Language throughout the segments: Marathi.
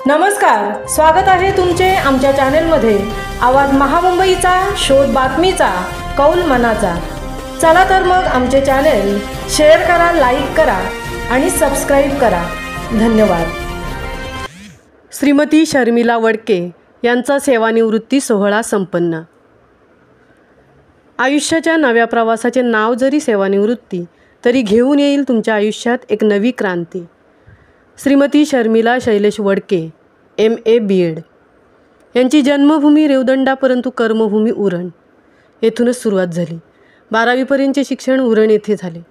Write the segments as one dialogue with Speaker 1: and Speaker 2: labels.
Speaker 1: नमस्कार, स्वागत आहे तुमचे आमच्या चॅनेलमध्ये। आवाज महामुंबईचा, शोध बातमीचा, कौल मनाचा। चला तर मग आमचे चॅनेल शेअर करा, लाईक करा आणि सबस्क्राइब करा। धन्यवाद।
Speaker 2: श्रीमती शर्मिला वडके यांचा सेवानिवृत्ती सोहळा संपन्न। आयुष्याच्या नव्या प्रवासाचे नाव जरी सेवानिवृत्ती, तरी घेऊन येईल तुमच्या आयुष्यात एक नवी क्रांती। श्रीमती शर्मिला शैलेश वडके, MA BEd यांची जन्मभूमी रेवदंडा, परंतु कर्मभूमी उरण येथूनच सुरुवात झाली। 12वीपर्यंतचे शिक्षण उरण येथे झाले।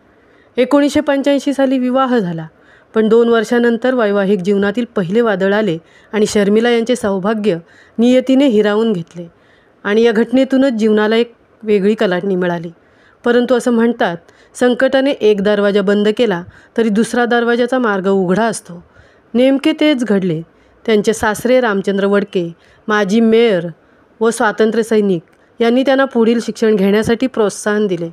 Speaker 2: 1985 साली विवाह झाला, पण 2 वर्षानंतर वैवाहिक जीवनातील पहिले वादळ आले आणि शर्मिला यांचे सौभाग्य नियतीने हिरावून घेतले आणि या घटनेतूनच जीवनाला एक वेगळी कलाटणी मिळाली। परंतु असं म्हणतात, संकटाने एक दरवाजा बंद केला तरी दुसरा दरवाजाचा मार्ग उघडा असतो। नेमके तेच घडले। त्यांचे सासरे रामचंद्र वडके, माजी मेयर व स्वातंत्र्य सैनिक, यांनी त्यांना पुढील शिक्षण घेण्यासाठी प्रोत्साहन दिले।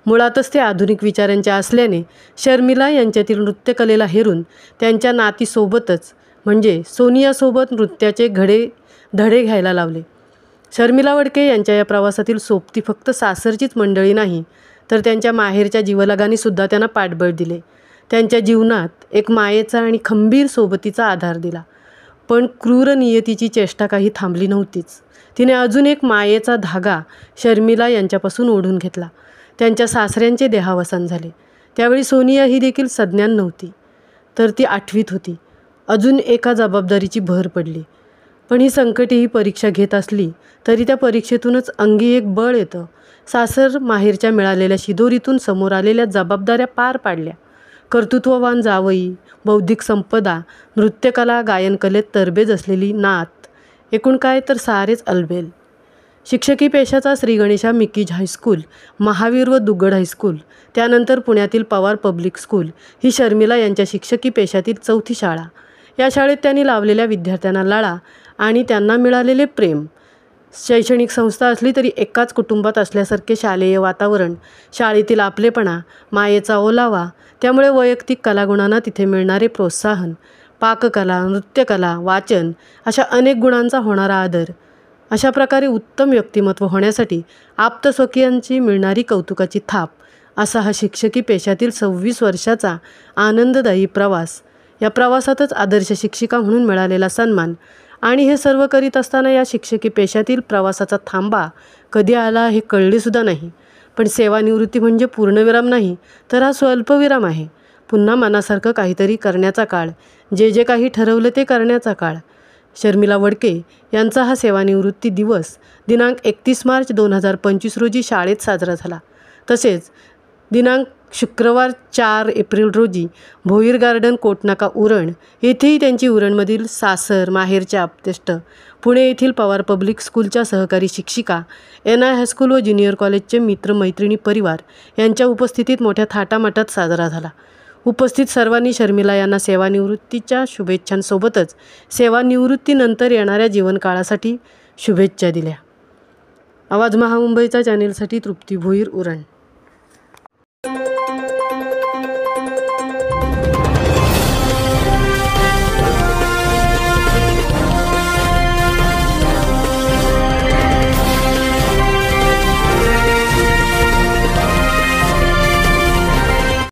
Speaker 2: मुळातच ते आधुनिक विचारांचे असल्याने शर्मिला यांच्यातील नृत्यकलेला हेरून त्यांच्या नातीसोबतच म्हणजे सोनियासोबत नृत्याचे धडे घ्यायला लावले। शर्मिला वडके यांच्या या प्रवासातील सोबती फक्त सासरचीच मंडळी नाही, तर त्यांच्या माहेरच्या जीवलगांनीसुद्धा त्यांना पाठबळ दिले। त्यांच्या जीवनात एक मायेचा आणि खंबीर सोबतीचा आधार दिला। पण क्रूर नियतीची चेष्टा काही थांबली नव्हतीच। तिने अजून एक मायेचा धागा शर्मिला यांच्यापासून ओढून घेतला। त्यांच्या सासऱ्यांचे देहावसान झाले। त्यावेळी सोनिया ही देखील सज्ञान नव्हती, तर ती 8वीत होती। अजून एका जबाबदारीची भर पडली। पण ही संकटे ही परीक्षा घेत असली तरी त्या परीक्षेतूनच अंगी एक बळ येतं। सासर माहेरच्या मिळालेल्या शिदोरीतून समोर आलेल्या जबाबदाऱ्या पार पाडल्या। कर्तृत्ववान जावई, बौद्धिक संपदा, नृत्यकला, गायनकलेत तरबेज असलेली नात, एकूण काय तर सारेच अलबेल। शिक्षकी पेशाचा श्री गणेशा मिकीज हायस्कूल, महावीर व दुग्गड हायस्कूल, त्यानंतर पुण्यातील पवार पब्लिक स्कूल ही शर्मिला यांच्या शिक्षकी पेशातील 4थी शाळा। या शाळेत त्यांनी लावलेल्या विद्यार्थ्यांना लळा आणि त्यांना मिळालेले प्रेम। शैक्षणिक संस्था असली तरी एकाच कुटुंबात असल्यासारखे शालेय वातावरण, शाळेतील आपलेपणा, मायेचा ओलावा, त्यामुळे वैयक्तिक कलागुणांना तिथे मिळणारे प्रोत्साहन, पाककला, नृत्यकला, वाचन अशा अनेक गुणांचा होणारा आदर, अशा प्रकारे उत्तम व्यक्तिमत्व होण्यासाठी आप्तस्वकीयांची मिळणारी कौतुकाची थाप, असा हा शिक्षकी पेशातील 26 वर्षाचा आनंददायी प्रवास। या प्रवासातच आदर्श शिक्षिका म्हणून मिळालेला सन्मान आणि हे सर्व करीत असताना या शिक्षकी पेशातील प्रवासाचा थांबा कधी आला हे कळलेसुद्धा नाही। पण सेवानिवृत्ती म्हणजे पूर्णविराम नाही, तर हा स्वल्पविराम आहे। पुन्हा मनासारखं काहीतरी करण्याचा काळ, जे काही ठरवलं ते करण्याचा काळ। शर्मिला वडके यांचा हा सेवानिवृत्ती दिवस दिनांक 31 मार्च 2025 रोजी शाळेत साजरा झाला। तसेच दिनांक शुक्रवार 4 एप्रिल रोजी भोईर गार्डन, कोटनाका, उरण येथेही त्यांची उरणमधील सासर माहेरचे आप्तेष्ट, पुणे येथील पवार पब्लिक स्कूलच्या सहकारी शिक्षिका, NI हायस्कूल व ज्युनियर कॉलेजचे मित्रमैत्रिणी परिवार यांच्या उपस्थितीत मोठ्या थाटामाटात साजरा झाला। उपस्थित सर्वांनी शर्मिला यांना सेवानिवृत्तीच्या शुभेच्छांसोबतच सेवानिवृत्तीनंतर येणाऱ्या जीवनकाळासाठी शुभेच्छा दिल्या। आवाज महामुंबईचा चॅनेलसाठी तृप्ती भोईर, उरण।